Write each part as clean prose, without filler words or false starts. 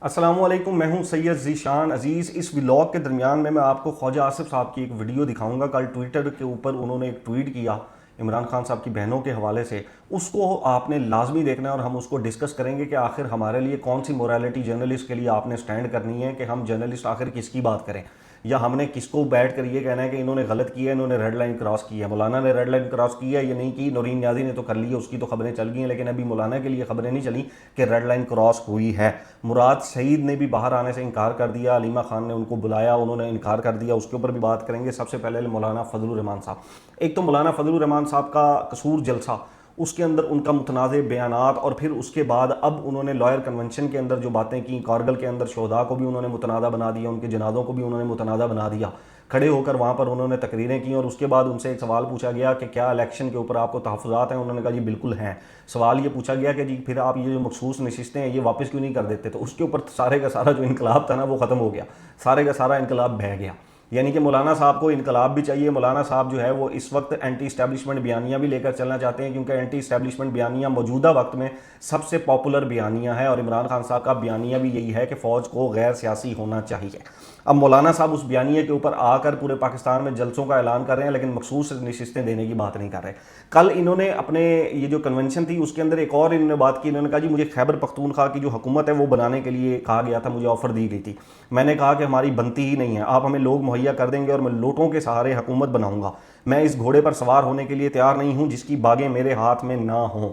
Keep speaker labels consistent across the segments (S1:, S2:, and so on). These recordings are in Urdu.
S1: السلام علیکم، میں ہوں سید ذیشان عزیز۔ اس ولاگ کے درمیان میں آپ کو خواجہ آصف صاحب کی ایک ویڈیو دکھاؤں گا۔ کل ٹویٹر کے اوپر انہوں نے ایک ٹویٹ کیا عمران خان صاحب کی بہنوں کے حوالے سے، اس کو آپ نے لازمی دیکھنا ہے اور ہم اس کو ڈسکس کریں گے کہ آخر ہمارے لیے کون سی موریلٹی جرنلسٹ کے لیے آپ نے سٹینڈ کرنی ہے کہ ہم جرنلسٹ آخر کس کی بات کریں، یا ہم نے کس کو بیٹھ کر یہ کہنا ہے کہ انہوں نے غلط کیا ہے، انہوں نے ریڈ لائن کراس کی ہے۔ مولانا نے ریڈ لائن کراس کی ہے یا نہیں کی، نورین نیازی نے تو کر لی ہے، اس کی تو خبریں چل گئی ہیں، لیکن ابھی مولانا کے لیے خبریں نہیں چلیں کہ ریڈ لائن کراس ہوئی ہے۔ مراد سعید نے بھی باہر آنے سے انکار کر دیا، علیمہ خان نے ان کو بلایا، انہوں نے انکار کر دیا، اس کے اوپر بھی بات کریں گے۔ سب سے پہلے مولانا فضل الرحمان صاحب، ایک تو مولانا فضل الرحمان صاحب کا قصور جلسہ، اس کے اندر ان کا متنازع بیانات، اور پھر اس کے بعد اب انہوں نے لائر کنونشن کے اندر جو باتیں کی، کارگل کے اندر شہداء کو بھی انہوں نے متنازع بنا دیا، ان کے جنازوں کو بھی انہوں نے متنازع بنا دیا، کھڑے ہو کر وہاں پر انہوں نے تقریریں کی، اور اس کے بعد ان سے ایک سوال پوچھا گیا کہ کیا الیکشن کے اوپر آپ کو تحفظات ہیں؟ انہوں نے کہا جی بالکل ہیں۔ سوال یہ پوچھا گیا کہ جی پھر آپ یہ جو مخصوص نشستیں ہیں یہ واپس کیوں نہیں کر دیتے؟ تو اس کے اوپر سارے کا سارا جو انقلاب تھا نا وہ ختم ہو گیا، سارے کا سارا انقلاب بہہ گیا۔ یعنی کہ مولانا صاحب کو انقلاب بھی چاہیے۔ مولانا صاحب جو ہے وہ اس وقت اینٹی اسٹیبلشمنٹ بیانیہ بھی لے کر چلنا چاہتے ہیں، کیونکہ اینٹی اسٹیبلشمنٹ بیانیہ موجودہ وقت میں سب سے پاپولر بیانیہ ہے، اور عمران خان صاحب کا بیانیہ بھی یہی ہے کہ فوج کو غیر سیاسی ہونا چاہیے۔ اب مولانا صاحب اس بیانیے کے اوپر آ کر پورے پاکستان میں جلسوں کا اعلان کر رہے ہیں، لیکن مخصوص نشستیں دینے کی بات نہیں کر رہے۔ کل انہوں نے اپنے یہ جو کنونشن تھی اس کے اندر ایک اور انہوں نے بات کی، انہوں نے کہا جی مجھے خیبر پختونخوا کی جو حکومت ہے وہ بنانے کے لیے کہا گیا تھا، مجھے آفر دی گئی تھی، میں نے کہا کہ ہماری بنتی ہی نہیں ہے، آپ ہمیں لوگ مہیا کر دیں گے اور میں لوٹوں کے سہارے حکومت بناؤں گا، میں اس گھوڑے پر سوار ہونے کے لیے تیار نہیں ہوں جس کی باگیں میرے ہاتھ میں نہ ہوں۔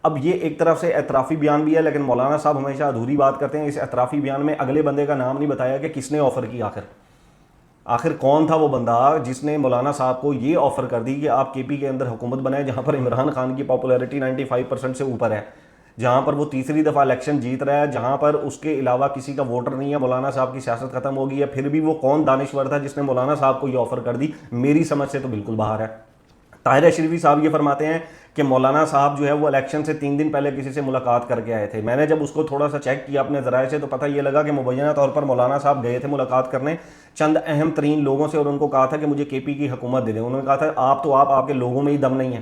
S1: اب یہ ایک طرف سے اعترافی بیان بھی ہے، لیکن مولانا صاحب ہمیشہ ادھوری بات کرتے ہیں۔ اس اعترافی بیان میں اگلے بندے کا نام نہیں بتایا کہ کس نے آفر کی، آخر کون تھا وہ بندہ جس نے مولانا صاحب کو یہ آفر کر دی کہ آپ کے پی کے اندر حکومت بنائیں، جہاں پر عمران خان کی پاپولیرٹی 95% سے اوپر ہے، جہاں پر وہ تیسری دفعہ الیکشن جیت رہا ہے، جہاں پر اس کے علاوہ کسی کا ووٹر نہیں ہے، مولانا صاحب کی سیاست ختم ہو گئی ہے۔ پھر بھی وہ کون دانشور تھا جس نے مولانا صاحب کو یہ آفر کر دی؟ میری سمجھ سے تو بالکل باہر ہے۔ طاہر اشرفی صاحب یہ فرماتے ہیں کہ مولانا صاحب جو ہے وہ الیکشن سے 3 دن پہلے کسی سے ملاقات کر کے آئے تھے۔ میں نے جب اس کو تھوڑا سا چیک کیا اپنے ذرائع سے تو پتہ یہ لگا کہ مبینہ طور پر مولانا صاحب گئے تھے ملاقات کرنے چند اہم ترین لوگوں سے، اور ان کو کہا تھا کہ مجھے کے پی کی حکومت دے دیں۔ انہوں نے کہا تھا آپ کے لوگوں میں ہی دم نہیں ہے،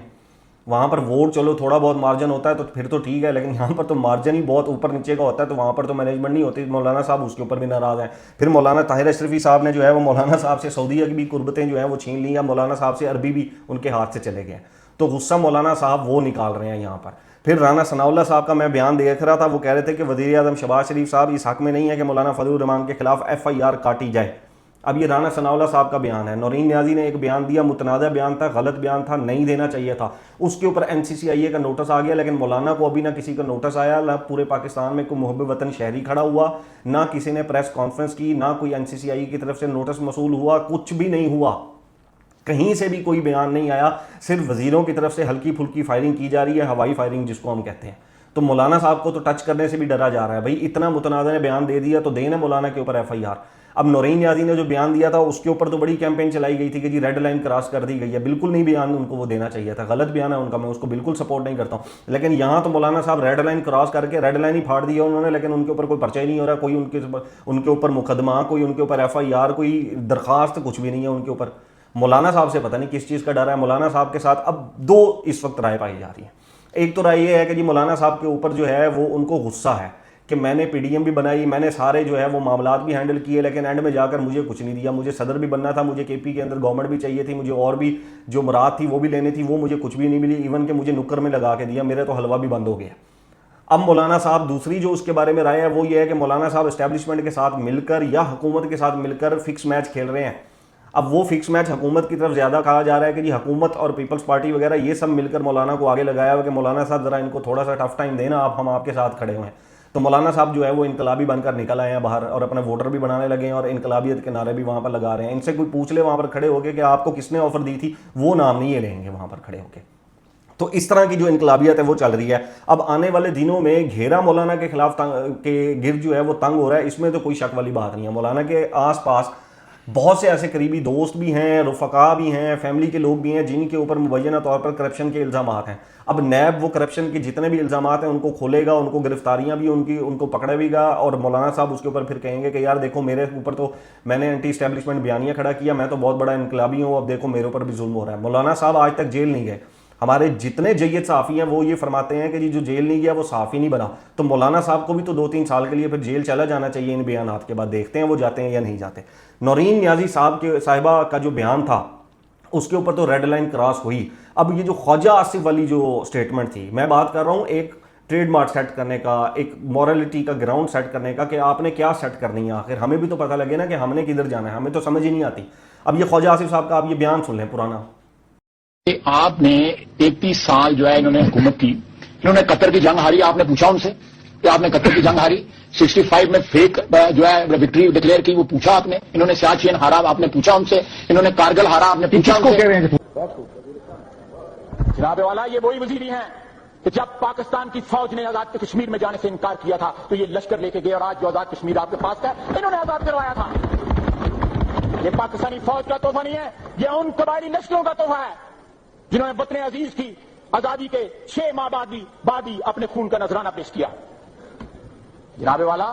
S1: وہاں پر ووٹ چلو تھوڑا بہت مارجن ہوتا ہے تو پھر تو ٹھیک ہے، لیکن یہاں پر تو مارجن ہی بہت اوپر نیچے کا ہوتا ہے، تو وہاں پر تو مینجمنٹ نہیں ہوتی۔ مولانا صاحب اس کے اوپر بھی ناراض ہیں۔ پھر مولانا طاہر اشرفی صاحب نے جو ہے وہ مولانا صاحب سے سعودیہ کی بھی قربتیں جو ہیں وہ چھین لی ہیں، مولانا صاحب سے عربی بھی ان کے ہاتھ سے چلے گئے، تو غصہ مولانا صاحب وہ نکال رہے ہیں یہاں پر۔ پھر رانا ثناء اللہ صاحب کا میں بیان دیکھ رہا تھا، وہ کہہ رہے تھے کہ وزیر اعظم شہباز شریف صاحب اس حق میں نہیں ہے کہ مولانا فضل الرحمان کے خلاف FIR کاٹی جائے۔ اب یہ رانا ثناء اللہ صاحب کا بیان ہے۔ نورین نیازی نے ایک بیان دیا، متنازع بیان تھا، غلط بیان تھا، نہیں دینا چاہیے تھا، اس کے اوپر NCCIA کا نوٹس آ گیا، لیکن مولانا کو ابھی نہ کسی کا نوٹس آیا، نہ پورے پاکستان میں کوئی محب وطن شہری کھڑا ہوا، نہ کسی نے پریس کانفرنس کی، نہ کوئی NCCIA کی طرف سے نوٹس موصول ہوا، کچھ بھی نہیں ہوا، کہیں سے بھی کوئی بیان نہیں آیا، صرف وزیروں کی طرف سے ہلکی پھلکی فائرنگ کی جا رہی ہے، ہوائی فائرنگ جس کو ہم کہتے ہیں۔ تو مولانا صاحب کو تو ٹچ کرنے سے بھی ڈرا جا رہا ہے، بھائی اتنا متنازع نے بیان دے دیا تو دینا مولانا کے اوپر FIR۔ اب نورین نیازی نے جو بیان دیا تھا اس کے اوپر تو بڑی کیمپین چلائی گئی تھی کہ جی ریڈ لائن کراس کر دی گئی ہے، بالکل نہیں بیان ان کو وہ دینا چاہیے تھا، غلط بیان ہے ان کا، میں اس کو بالکل سپورٹ نہیں کرتا ہوں، لیکن یہاں تو مولانا صاحب ریڈ لائن کراس کر کے ریڈ لائن ہی پھاڑ دیا انہوں نے، لیکن ان کے اوپر کوئی پرچہ ہی نہیں ہو رہا، کوئی ان کے اوپر مقدمہ، کوئی ان کے اوپر FIR، کوئی درخواست، کچھ بھی نہیں ہے ان کے اوپر۔ مولانا صاحب سے پتہ نہیں کس چیز کا ڈر ہے۔ مولانا صاحب کے ساتھ اب 2 اس وقت رائے پائی جا رہی ہیں۔ ایک تو رائے یہ ہے کہ جی مولانا صاحب کے اوپر جو ہے وہ ان کو غصہ ہے کہ میں نے PDM بھی بنائی، میں نے سارے جو ہے وہ معاملات بھی ہینڈل کیے، لیکن اینڈ میں جا کر مجھے کچھ نہیں دیا، مجھے صدر بھی بننا تھا، مجھے KP کے اندر گورنمنٹ بھی چاہیے تھی، مجھے اور بھی جو مراد تھی وہ بھی لینی تھی، وہ مجھے کچھ بھی نہیں ملی، ایون کہ مجھے نکر میں لگا کے دیا، میرے تو حلوہ بھی بند ہو گیا۔ اب مولانا صاحب دوسری جو اس کے بارے میں رائے ہے وہ یہ ہے کہ مولانا صاحب اسٹیبلشمنٹ کے ساتھ مل کر یا حکومت کے ساتھ مل کر فکس میچ کھیل رہے ہیں۔ اب وہ فکس میچ حکومت کی طرف زیادہ کہا جا رہا ہے کہ جی حکومت اور پیپلز پارٹی وغیرہ یہ سب مل کر مولانا کو آگے لگایا ہوا کہ مولانا صاحب ذرا ان کو تھوڑا سا ٹف ٹائم دینا، ہم آپ کے ساتھ کھڑے ہوئے ہیں۔ تو مولانا صاحب جو ہے وہ انقلابی بن کر نکل آئے ہیں باہر، اور اپنے ووٹر بھی بنانے لگے ہیں، اور انقلابیت کے نعرے بھی وہاں پر لگا رہے ہیں۔ ان سے کوئی پوچھ لے وہاں پر کھڑے ہو کے کہ آپ کو کس نے آفر دی تھی، وہ نام نہیں یہ لیں گے وہاں پر کھڑے ہو کے۔ تو اس طرح کی جو انقلابیت ہے وہ چل رہی ہے۔ اب آنے والے دنوں میں گھیرا مولانا کے خلاف کے گرد جو ہے وہ تنگ ہو رہا ہے، اس میں تو کوئی شک والی بات نہیں ہے۔ مولانا کے آس پاس بہت سے ایسے قریبی دوست بھی ہیں، رفقا بھی ہیں، فیملی کے لوگ بھی ہیں جن کے اوپر مبینہ طور پر کرپشن کے الزامات ہیں۔ اب نیب وہ کرپشن کے جتنے بھی الزامات ہیں ان کو کھولے گا، ان کو گرفتاریاں بھی ان کو پکڑے بھی گا، اور مولانا صاحب اس کے اوپر پھر کہیں گے کہ یار دیکھو میرے اوپر تو میں نے اینٹی اسٹیبلشمنٹ بیانیہ کھڑا کیا، میں تو بہت بڑا انقلابی ہوں، اب دیکھو میرے اوپر بھی ظلم ہو رہا ہے۔ مولانا صاحب آج تک جیل نہیں گئے، ہمارے جتنے جید صحافی ہیں وہ یہ فرماتے ہیں کہ جی جو جیل نہیں گیا وہ صحافی نہیں بنا. تو مولانا صاحب کو بھی تو 2-3 سال کے لیے پھر جیل چلا جانا چاہیے ان بیانات کے بعد. دیکھتے ہیں وہ جاتے ہیں یا نہیں جاتے. نورین نیازی صاحبہ کا جو بیان تھا اس کے اوپر تو ریڈ لائن کراس ہوئی. اب یہ جو خواجہ آصف والی جو سٹیٹمنٹ تھی, میں بات کر رہا ہوں ایک ٹریڈ مارک سیٹ کرنے کا, ایک مورالٹی کا گراؤنڈ سیٹ کرنے کا, کہ آپ نے کیا سیٹ کرنی ہے. آخر ہمیں بھی تو پتہ لگے نا کہ ہم نے کدھر جانا ہے, ہمیں تو سمجھ ہی نہیں آتی. اب یہ خواجہ آصف صاحب کا آپ یہ بیان سن لیں پرانا.
S2: آپ نے 31 سال جو ہے انہوں نے حکومت کی, انہوں نے قطر کی جنگ ہاری. آپ نے پوچھا ان سے کہ آپ نے قطر کی جنگ ہاری؟ 65 میں فیک جو ہے وکٹری ڈکلیئر کی, وہ پوچھا آپ نے؟ انہوں نے سیاچین ہارا, آپ نے پوچھا ان سے؟ انہوں نے کارگل ہارا, آپ نے پوچھا ان سے؟ جناب والا, یہ وہی وزیری ہیں کہ جب پاکستان کی فوج نے آزاد کشمیر میں جانے سے انکار کیا تھا تو یہ لشکر لے کے گئے, اور آج جو آزاد کشمیر آپ کے پاس ہے انہوں نے آزاد کروایا تھا. یہ پاکستانی فوج کا تحفہ نہیں ہے, یہ ان قبائلی لشکروں کا تحفہ ہے جنہوں نے وطن عزیز کی آزادی کے 6 ماہ بعد ہی اپنے خون کا نذرانہ پیش کیا. جناب والا,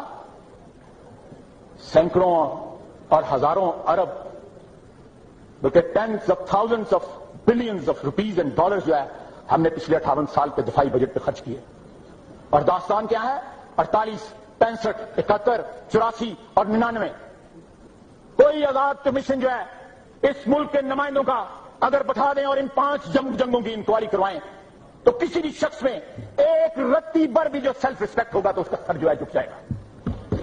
S2: سینکڑوں اور ہزاروں ارب بلکہ tens of thousands of billions of rupees and dollars جو ہے ہم نے پچھلے 58 سال کے دفاعی بجٹ پہ خرچ کیے. اور داستان کیا ہے؟ 48, 65, 71, 84 اور 99. کوئی آزاد کمیشن جو ہے اس ملک کے نمائندوں کا اگر بٹھا دیں اور ان 5 جنگوں کی انکوائری کروائیں تو کسی بھی شخص میں ایک رتی بر بھی جو سیلف ریسپیکٹ ہوگا تو اس کا سر جو ہے جھک جائے گا.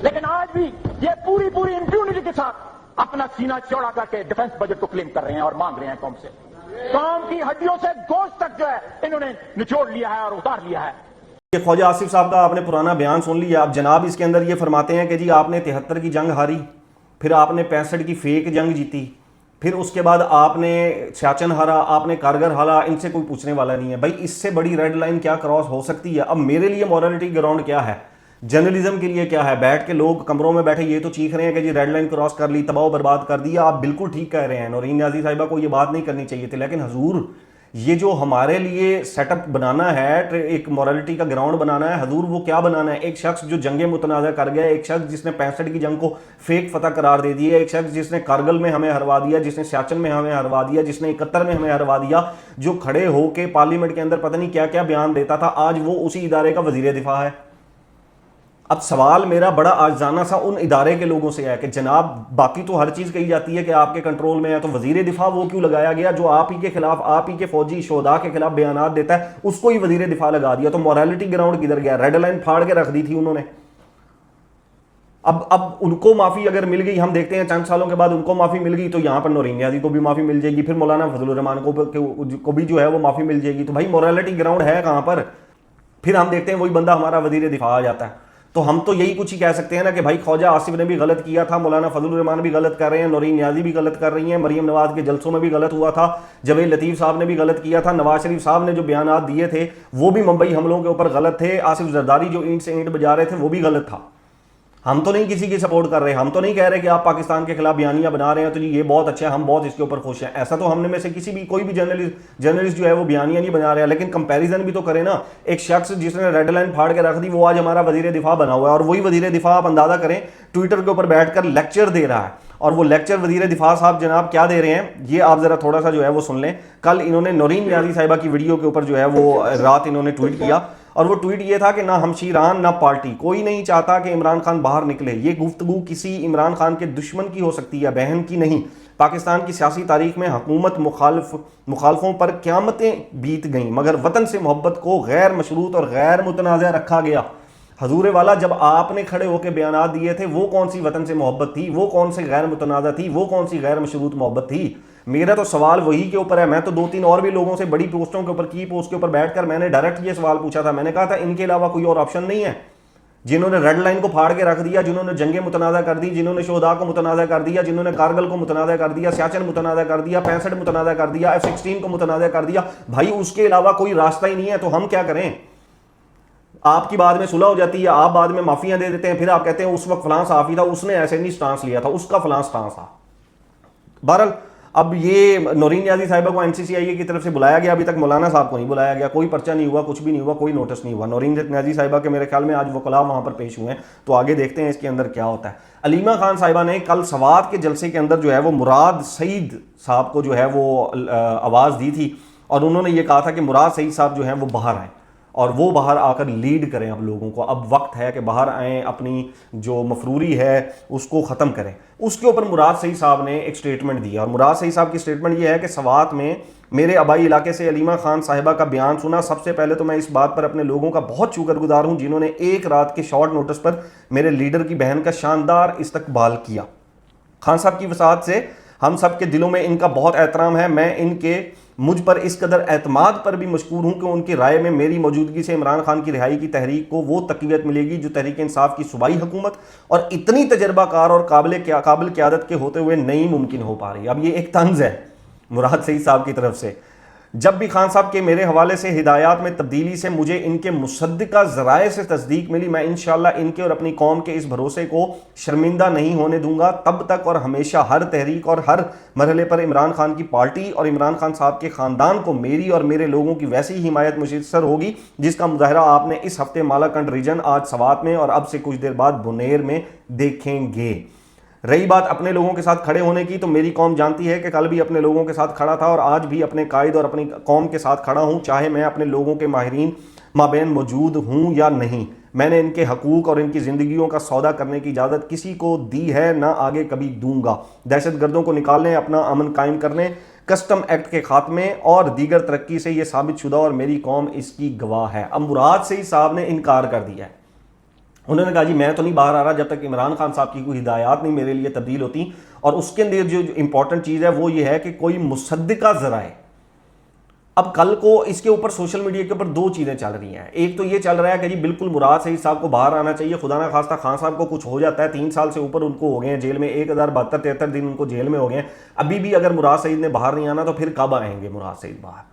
S2: لیکن آج بھی یہ پوری امپیونٹی کے ساتھ اپنا سینہ چوڑا کر کے ڈیفنس بجٹ کو کلیم کر رہے ہیں اور مانگ رہے ہیں قوم سے. قوم کی ہڈیوں سے گوشت تک جو ہے انہوں نے نچوڑ لیا ہے اور اتار لیا ہے.
S1: یہ خواجہ آصف صاحب کا آپ نے پرانا بیان سن لیا. اب جناب اس کے اندر یہ فرماتے ہیں کہ جی آپ نے 73 کی جنگ ہاری, پھر آپ نے 65 کی فیک جنگ جیتی, پھر اس کے بعد آپ نے سیاچن ہارا, آپ نے کارگل ہارا. ان سے کوئی پوچھنے والا نہیں ہے بھائی, اس سے بڑی ریڈ لائن کیا کراس ہو سکتی ہے؟ اب میرے لیے مورالٹی گراؤنڈ کیا ہے, جرنلزم کے لیے کیا ہے؟ بیٹھ کے لوگ کمروں میں بیٹھے یہ تو چیخ رہے ہیں کہ جی ریڈ لائن کراس کر لی, تباہ و برباد کر دیا. آپ بالکل ٹھیک کہہ رہے ہیں, نورین نیازی صاحبہ کو یہ بات نہیں کرنی چاہیے تھی. لیکن حضور یہ جو ہمارے لیے سیٹ اپ بنانا ہے, ایک مورالٹی کا گراؤنڈ بنانا ہے, حضور وہ کیا بنانا ہے؟ ایک شخص جو جنگ متنازع کر گیا, ایک شخص جس نے 65 کی جنگ کو فیک فتح قرار دے دیا, ایک شخص جس نے کارگل میں ہمیں ہروا دیا, جس نے سیاچن میں ہمیں ہروا دیا, جس نے 71 میں ہمیں ہروا دیا, جو کھڑے ہو کے پارلیمنٹ کے اندر پتہ نہیں کیا کیا بیان دیتا تھا, آج وہ اسی ادارے کا وزیر دفاع ہے. اب سوال میرا بڑا عاجزانہ سا ان ادارے کے لوگوں سے ہے کہ جناب باقی تو ہر چیز کہی جاتی ہے کہ آپ کے کنٹرول میں ہے, تو وزیر دفاع وہ کیوں لگایا گیا جو آپ ہی کے خلاف, آپ ہی کے فوجی شہداء کے خلاف بیانات دیتا ہے, اس کو ہی وزیر دفاع لگا دیا. تو مورالٹی گراؤنڈ کدھر گیا؟ ریڈ لائن پھاڑ کے رکھ دی تھی انہوں نے. اب ان کو معافی اگر مل گئی, ہم دیکھتے ہیں چند سالوں کے بعد ان کو معافی مل گئی, تو یہاں پر نورین نیازی کو بھی معافی مل جائے گی, پھر مولانا فضل الرحمان کو بھی جو ہے وہ معافی مل جائے گی. تو بھائی مورالٹی گراؤنڈ ہے کہاں پر؟ پھر ہم دیکھتے ہیں وہی بندہ ہمارا وزیر دفاع آ جاتا ہے. تو ہم تو یہی کچھ ہی کہہ سکتے ہیں نا کہ بھائی خواجہ آصف نے بھی غلط کیا تھا, مولانا فضل الرحمان بھی غلط کر رہے ہیں, نورین نیازی بھی غلط کر رہی ہیں, مریم نواز کے جلسوں میں بھی غلط ہوا تھا, جوید لطیف صاحب نے بھی غلط کیا تھا, نواز شریف صاحب نے جو بیانات دیے تھے وہ بھی ممبئی حملوں کے اوپر غلط تھے, آصف زرداری جو اینٹ سے اینٹ بجا رہے تھے وہ بھی غلط تھا. ہم تو نہیں کسی کی سپورٹ کر رہے, ہم تو نہیں کہہ رہے کہ آپ پاکستان کے خلاف بیانیاں بنا رہے ہیں تو جی یہ بہت اچھا ہے, ہم بہت اس کے اوپر خوش ہیں. ایسا تو ہم نے میں سے کسی بھی کوئی بھی جرنلسٹ جو ہے وہ بیانیاں نہیں بنا رہا, لیکن کمپیریزن بھی تو کریں نا. ایک شخص جس نے ریڈ لائن پھاڑ کے رکھ دی وہ آج ہمارا وزیر دفاع بنا ہوا ہے, اور وہی وزیر دفاع آپ اندازہ کریں ٹویٹر کے اوپر بیٹھ کر لیکچر دے رہا ہے. اور وہ لیکچر وزیر دفاع صاحب جناب کیا دے رہے ہیں یہ آپ ذرا تھوڑا سا جو ہے وہ سن لیں. کل انہوں نے نورین نیازی صاحبہ کی ویڈیو کے اوپر جو ہے وہ رات انہوں نے ٹویٹ کیا, اور وہ ٹویٹ یہ تھا کہ نہ ہمشیران نہ پارٹی, کوئی نہیں چاہتا کہ عمران خان باہر نکلے. یہ گفتگو کسی عمران خان کے دشمن کی ہو سکتی ہے, بہن کی نہیں. پاکستان کی سیاسی تاریخ میں حکومت مخالفوں پر قیامتیں بیت گئیں, مگر وطن سے محبت کو غیر مشروط اور غیر متنازع رکھا گیا. حضور والا جب آپ نے کھڑے ہو کے بیانات دیے تھے وہ کون سی وطن سے محبت تھی, وہ کون سی غیر متنازع تھی, وہ کون سی غیر مشروط محبت تھی؟ میرا تو سوال وہی کے اوپر ہے. میں تو 2-3 اور بھی لوگوں سے بڑی پوسٹوں کے اوپر کی پوسٹ کے اوپر بیٹھ کر میں نے ڈائریکٹ یہ سوال پوچھا تھا. میں نے کہا تھا ان کے علاوہ کوئی اور آپشن نہیں ہے جنہوں نے ریڈ لائن کو پھاڑ کے رکھ دیا, جنہوں نے جنگیں متنازع کر دی, جنہوں نے شہداء کو متنازع کر دیا, جنہوں نے کارگل کو متنازع کر دیا, سیاچن متنازع کر دیا, 65 متنازع کر دیا, F-16 کو متنازع کر دیا. بھائی اس کے علاوہ کوئی راستہ ہی نہیں ہے, تو ہم کیا کریں؟ آپ کی بعد میں صلح ہو جاتی ہے, آپ بعد میں معافیاں دے دیتے ہیں, پھر آپ کہتے ہیں اس وقت فلاں صحافی تھا اس نے ایسے نہیں سٹانس لیا تھا, اس کا فلاں سٹانس تھا. بہرحال اب یہ نورین نیازی صاحبہ کو NCCIA کی طرف سے بلایا گیا, ابھی تک مولانا صاحب کو نہیں بلایا گیا, کوئی پرچہ نہیں ہوا, کچھ بھی نہیں ہوا, کوئی نوٹس نہیں ہوا. نورین نیازی صاحبہ کے میرے خیال میں آج وکلاء وہاں پر پیش ہوئے ہیں, تو آگے دیکھتے ہیں اس کے اندر کیا ہوتا ہے. علیمہ خان صاحبہ نے کل سوات کے جلسے کے اندر جو ہے وہ مراد سعید صاحب کو جو ہے وہ آواز دی تھی, اور انہوں نے یہ کہا تھا کہ مراد سعید صاحب جو ہیں وہ باہر آئیں اور وہ باہر آ کر لیڈ کریں اب لوگوں کو. اب وقت ہے کہ باہر آئیں, اپنی جو مفروری ہے اس کو ختم کریں. اس کے اوپر مراد سعید صاحب نے ایک سٹیٹمنٹ دیا, اور مراد سعید صاحب کی سٹیٹمنٹ یہ ہے کہ سوات میں میرے آبائی علاقے سے علیمہ خان صاحبہ کا بیان سنا. سب سے پہلے تو میں اس بات پر اپنے لوگوں کا بہت شکر گزار ہوں جنہوں نے ایک رات کے شارٹ نوٹس پر میرے لیڈر کی بہن کا شاندار استقبال کیا. خان صاحب کی وسعت سے ہم سب کے دلوں میں ان کا بہت احترام ہے. میں ان کے مجھ پر اس قدر اعتماد پر بھی مشکور ہوں کہ ان کی رائے میں میری موجودگی سے عمران خان کی رہائی کی تحریک کو وہ تقویت ملے گی جو تحریک انصاف کی صوبائی حکومت اور اتنی تجربہ کار اور قابل قیادت کے ہوتے ہوئے نہیں ممکن ہو پا رہی. اب یہ ایک طنز ہے مراد سعید صاحب کی طرف سے. جب بھی خان صاحب کے میرے حوالے سے ہدایات میں تبدیلی سے مجھے ان کے مصدقہ ذرائع سے تصدیق ملی, میں انشاءاللہ ان کے اور اپنی قوم کے اس بھروسے کو شرمندہ نہیں ہونے دوں گا. تب تک اور ہمیشہ ہر تحریک اور ہر مرحلے پر عمران خان کی پارٹی اور عمران خان صاحب کے خاندان کو میری اور میرے لوگوں کی ویسی ہی حمایت میسر ہوگی جس کا مظاہرہ آپ نے اس ہفتے مالاکنڈ ریجن, آج سوات میں اور اب سے کچھ دیر بعد بنیر میں دیکھیں گے. رہی بات اپنے لوگوں کے ساتھ کھڑے ہونے کی, تو میری قوم جانتی ہے کہ کل بھی اپنے لوگوں کے ساتھ کھڑا تھا اور آج بھی اپنے قائد اور اپنی قوم کے ساتھ کھڑا ہوں, چاہے میں اپنے لوگوں کے ماہرین مابین موجود ہوں یا نہیں. میں نے ان کے حقوق اور ان کی زندگیوں کا سودا کرنے کی اجازت کسی کو دی ہے, نہ آگے کبھی دوں گا. دہشت گردوں کو نکالنے, اپنا امن قائم کرنے, کسٹم ایکٹ کے خاتمے اور دیگر ترقی سے یہ ثابت شدہ اور میری قوم اس کی گواہ ہے. اب مراد سعید صاحب نے انکار کر دیا ہے. انہوں نے کہا جی میں تو نہیں باہر آ رہا جب تک عمران خان صاحب کی کوئی ہدایات نہیں میرے لیے تبدیل ہوتی. اور اس کے اندر جو امپورٹنٹ چیز ہے وہ یہ ہے کہ کوئی مصدقہ ذرائع. اب کل کو اس کے اوپر سوشل میڈیا کے اوپر دو چیزیں چل رہی ہیں. ایک تو یہ چل رہا ہے کہ جی بالکل مراد سعید صاحب کو باہر آنا چاہیے, خدا نہ خواستہ خان صاحب کو کچھ ہو جاتا ہے, 3 سال سے اوپر ان کو ہو گئے ہیں جیل میں, 1072-73 دن ان کو جیل میں ہو گئے ہیں, ابھی بھی اگر مراد سعید نے باہر نہیں آنا تو پھر کب آئیں گے مراد سعید باہر.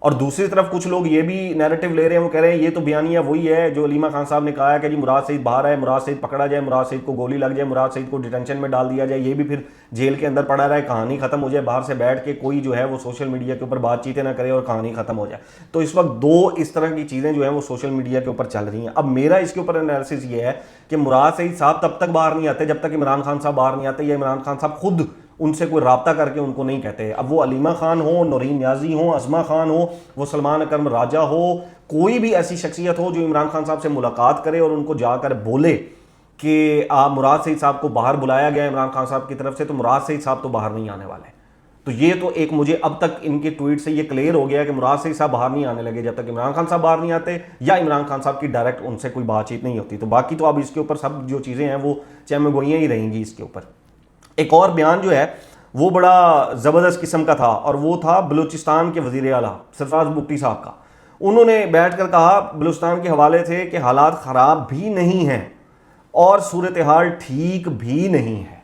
S1: اور دوسری طرف کچھ لوگ یہ بھی نیریٹو لے رہے ہیں, وہ کہہ رہے ہیں یہ تو بیانیہ وہی ہے جو علیمہ خان صاحب نے کہا ہے کہ جی مراد سعید باہر آئے, مراد سعید پکڑا جائے, مراد سعید کو گولی لگ جائے, مراد سعید کو ڈیٹینشن میں ڈال دیا جائے, یہ بھی پھر جیل کے اندر پڑا رہے, کہانی ختم ہو جائے, باہر سے بیٹھ کے کوئی جو ہے وہ سوشل میڈیا کے اوپر بات چیتیں نہ کرے اور کہانی ختم ہو جائے. تو اس وقت دو اس طرح کی چیزیں جو ہیں وہ سوشل میڈیا کے اوپر چل رہی ہیں. اب میرا اس کے اوپر انالیسس یہ ہے کہ مراد سعید صاحب تب تک باہر نہیں آتے جب تک عمران خان صاحب باہر نہیں آتے, یا عمران خان صاحب خود ان سے کوئی رابطہ کر کے ان کو نہیں کہتے. اب وہ علیمہ خان ہو, نورین نیازی ہو, عظمہ خان ہو, وہ سلمان اکرم راجہ ہو, کوئی بھی ایسی شخصیت ہو جو عمران خان صاحب سے ملاقات کرے اور ان کو جا کر بولے کہ مراد سعید صاحب کو باہر بلایا گیا عمران خان صاحب کی طرف سے, تو مراد سعید صاحب تو باہر نہیں آنے والے. تو یہ تو ایک مجھے اب تک ان کے ٹویٹ سے یہ کلیئر ہو گیا کہ مراد سعید صاحب باہر نہیں آنے لگے جب تک عمران خان صاحب باہر نہیں آتے یا عمران خان صاحب کی ڈائریکٹ ان سے کوئی بات چیت نہیں ہوتی. تو باقی تو اب اس کے اوپر سب جو چیزیں ہیں وہ چہمہ گوئیاں ہی رہیں گی اس کے اوپر. ایک اور بیان جو ہے وہ بڑا زبردست قسم کا تھا, اور وہ تھا بلوچستان کے وزیر اعلیٰ سرفراز بگٹی صاحب کا. انہوں نے بیٹھ کر کہا بلوچستان کے حوالے سے کہ حالات خراب بھی نہیں ہیں اور صورتحال ٹھیک بھی نہیں ہے.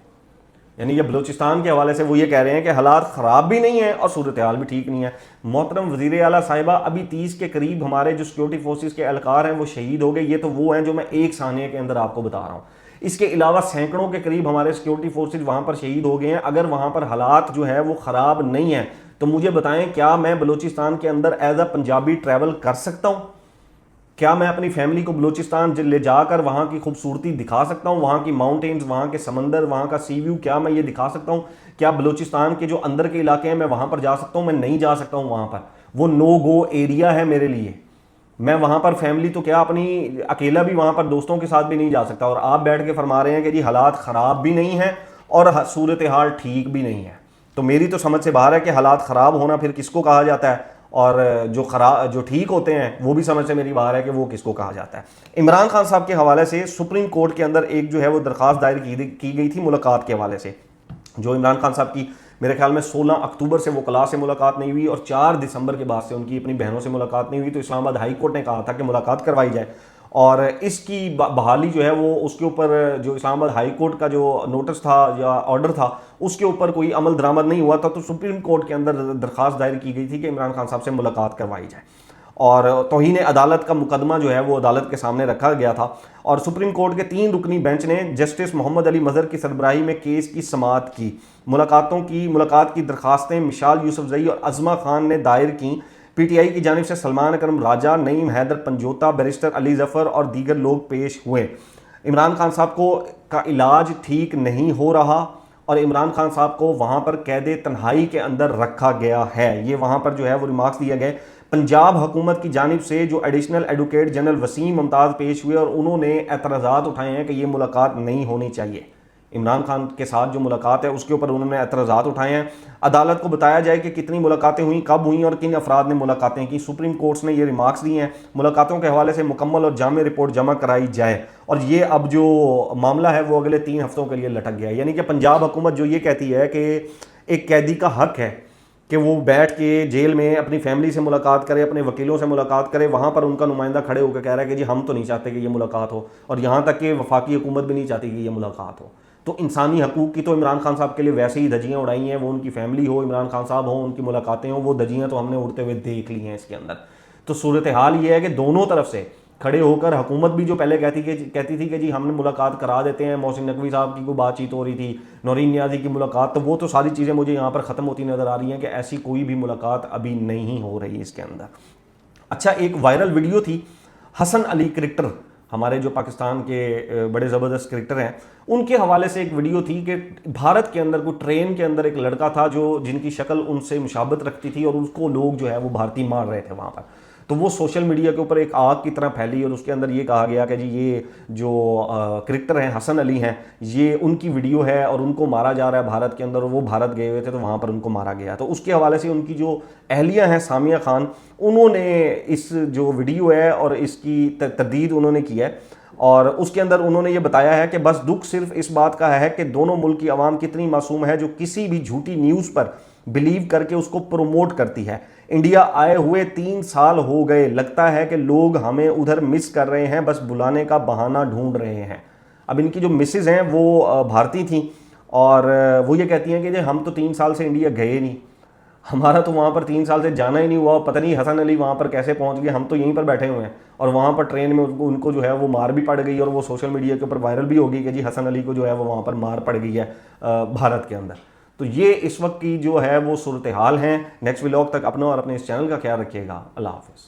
S1: یعنی یہ بلوچستان کے حوالے سے وہ یہ کہہ رہے ہیں کہ حالات خراب بھی نہیں ہیں اور صورتحال بھی ٹھیک نہیں ہے. محترم وزیر اعلیٰ صاحبہ, ابھی 30 کے قریب ہمارے جو سیکورٹی فورسز کے اہلکار ہیں وہ شہید ہو گئے. یہ تو وہ ہیں جو میں ایک ثانیے کے اندر آپ کو بتا رہا ہوں. اس کے علاوہ سینکڑوں کے قریب ہمارے سیکورٹی فورسز وہاں پر شہید ہو گئے ہیں. اگر وہاں پر حالات جو ہے وہ خراب نہیں ہیں تو مجھے بتائیں کیا میں بلوچستان کے اندر ایز اے پنجابی ٹریول کر سکتا ہوں؟ کیا میں اپنی فیملی کو بلوچستان لے جا کر وہاں کی خوبصورتی دکھا سکتا ہوں؟ وہاں کی ماؤنٹینز, وہاں کے سمندر, وہاں کا سی ویو, کیا میں یہ دکھا سکتا ہوں؟ کیا بلوچستان کے جو اندر کے علاقے ہیں میں وہاں پر جا سکتا ہوں؟ میں نہیں جا سکتا ہوں وہاں پر. وہ نو گو ایریا ہے میرے لیے. میں وہاں پر فیملی تو کیا اپنی اکیلا بھی وہاں پر دوستوں کے ساتھ بھی نہیں جا سکتا. اور آپ بیٹھ کے فرما رہے ہیں کہ جی حالات خراب بھی نہیں ہیں اور صورتحال ٹھیک بھی نہیں ہے. تو میری تو سمجھ سے باہر ہے کہ حالات خراب ہونا پھر کس کو کہا جاتا ہے, اور جو ٹھیک ہوتے ہیں وہ بھی سمجھ سے میری باہر ہے کہ وہ کس کو کہا جاتا ہے. عمران خان صاحب کے حوالے سے سپریم کورٹ کے اندر ایک جو ہے وہ درخواست دائر کی گئی تھی ملاقات کے حوالے سے. جو عمران خان صاحب کی میرے خیال میں 16 اکتوبر سے وہ کلاس سے ملاقات نہیں ہوئی اور 4 دسمبر کے بعد سے ان کی اپنی بہنوں سے ملاقات نہیں ہوئی. تو اسلام آباد ہائی کورٹ نے کہا تھا کہ ملاقات کروائی جائے, اور اس کی بحالی جو ہے وہ اس کے اوپر جو اسلام آباد ہائی کورٹ کا جو نوٹس تھا یا آرڈر تھا اس کے اوپر کوئی عمل درآمد نہیں ہوا تھا. تو سپریم کورٹ کے اندر درخواست دائر کی گئی تھی کہ عمران خان صاحب سے ملاقات کروائی جائے, اور توہین عدالت کا مقدمہ جو ہے وہ عدالت کے سامنے رکھا گیا تھا. اور سپریم کورٹ کے 3 رکنی بینچ نے جسٹس محمد علی مظہر کی سربراہی میں کیس کی سماعت کی. ملاقات کی درخواستیں مشال یوسفزئی اور عظمہ خان نے دائر کیں. پی ٹی آئی کی جانب سے سلمان اکرم راجہ, نعیم حیدر پنجوتا, بیرسٹر علی ظفر اور دیگر لوگ پیش ہوئے. عمران خان صاحب کا علاج ٹھیک نہیں ہو رہا, اور عمران خان صاحب کو وہاں پر قید تنہائی کے اندر رکھا گیا ہے. یہ وہاں پر جو ہے وہ ریمارکس دیے گئے. پنجاب حکومت کی جانب سے جو ایڈیشنل ایڈوکیٹ جنرل وسیم ممتاز پیش ہوئے اور انہوں نے اعتراضات اٹھائے ہیں کہ یہ ملاقات نہیں ہونی چاہیے. عمران خان کے ساتھ جو ملاقات ہے اس کے اوپر انہوں نے اعتراضات اٹھائے ہیں. عدالت کو بتایا جائے کہ کتنی ملاقاتیں ہوئیں, کب ہوئیں اور کن افراد نے ملاقاتیں کی. سپریم کورٹس نے یہ ریمارکس دی ہیں. ملاقاتوں کے حوالے سے مکمل اور جامع رپورٹ جمع کرائی جائے. اور یہ اب جو معاملہ ہے وہ اگلے 3 ہفتوں کے لیے لٹک گیا ہے. یعنی کہ پنجاب حکومت جو یہ کہتی ہے کہ ایک قیدی کا حق ہے کہ وہ بیٹھ کے جیل میں اپنی فیملی سے ملاقات کرے, اپنے وکیلوں سے ملاقات کرے, وہاں پر ان کا نمائندہ کھڑے ہو کے کہہ رہا ہے کہ جی ہم تو نہیں چاہتے کہ یہ ملاقات ہو, اور یہاں تک کہ وفاقی حکومت بھی نہیں چاہتی کہ یہ ملاقات ہو. تو انسانی حقوق کی تو عمران خان صاحب کے لیے ویسے ہی دھجیاں اڑائی ہیں, وہ ان کی فیملی ہو, عمران خان صاحب ہوں, ان کی ملاقاتیں ہوں, وہ دھجیاں تو ہم نے اڑتے ہوئے دیکھ لی ہیں اس کے اندر. تو صورتحال یہ ہے کہ دونوں طرف سے کھڑے ہو کر حکومت بھی جو پہلے کہتی تھی کہ جی ہم نے ملاقات کرا دیتے ہیں, محسن نقوی صاحب کی کوئی بات چیت ہو رہی تھی, نورین نیازی کی ملاقات, تو وہ تو ساری چیزیں مجھے یہاں پر ختم ہوتی نظر آ رہی ہیں کہ ایسی کوئی بھی ملاقات ابھی نہیں ہو رہی اس کے اندر. اچھا, ایک وائرل ویڈیو تھی حسن علی کرکٹر, ہمارے جو پاکستان کے بڑے زبردست کرکٹر ہیں, ان کے حوالے سے ایک ویڈیو تھی کہ بھارت کے اندر کوئی ٹرین کے اندر ایک لڑکا تھا جن کی شکل ان سے مشابہت رکھتی تھی, اور اس کو لوگ جو ہے وہ بھارتی مار رہے تھے وہاں پر. تو وہ سوشل میڈیا کے اوپر ایک آگ کی طرح پھیلی, اور اس کے اندر یہ کہا گیا کہ جی یہ جو کرکٹر ہیں حسن علی ہیں, یہ ان کی ویڈیو ہے اور ان کو مارا جا رہا ہے بھارت کے اندر, اور وہ بھارت گئے ہوئے تھے تو وہاں پر ان کو مارا گیا. تو اس کے حوالے سے ان کی جو اہلیہ ہیں سامیہ خان, انہوں نے اس جو ویڈیو ہے اور اس کی تردید انہوں نے کی ہے, اور اس کے اندر انہوں نے یہ بتایا ہے کہ بس دکھ صرف اس بات کا ہے کہ دونوں ملک کی عوام کتنی معصوم ہے جو کسی بھی جھوٹی نیوز پر بلیو کر کے اس کو پروموٹ کرتی ہے. انڈیا آئے ہوئے 3 سال ہو گئے, لگتا ہے کہ لوگ ہمیں ادھر مس کر رہے ہیں, بس بلانے کا بہانہ ڈھونڈ رہے ہیں. اب ان کی جو مسز ہیں وہ بھارتی تھیں, اور وہ یہ کہتی ہیں کہ جی ہم تو 3 سال سے انڈیا گئے نہیں, ہمارا تو وہاں پر 3 سال سے جانا ہی نہیں ہوا, پتہ نہیں حسن علی وہاں پر کیسے پہنچ گئے, ہم تو یہیں پر بیٹھے ہوئے ہیں. اور وہاں پر ٹرین میں ان کو جو ہے وہ مار بھی پڑ گئی, اور وہ سوشل میڈیا کے اوپر وائرل بھی ہو گئی کہ جی حسن علی کو جو ہے وہ وہاں پر مار پڑ گئی ہے بھارت کے اندر. تو یہ اس وقت کی جو ہے وہ صورتحال ہیں. نیکسٹ ولاگ تک اپنا اور اپنے اس چینل کا خیال رکھیے گا. اللہ حافظ.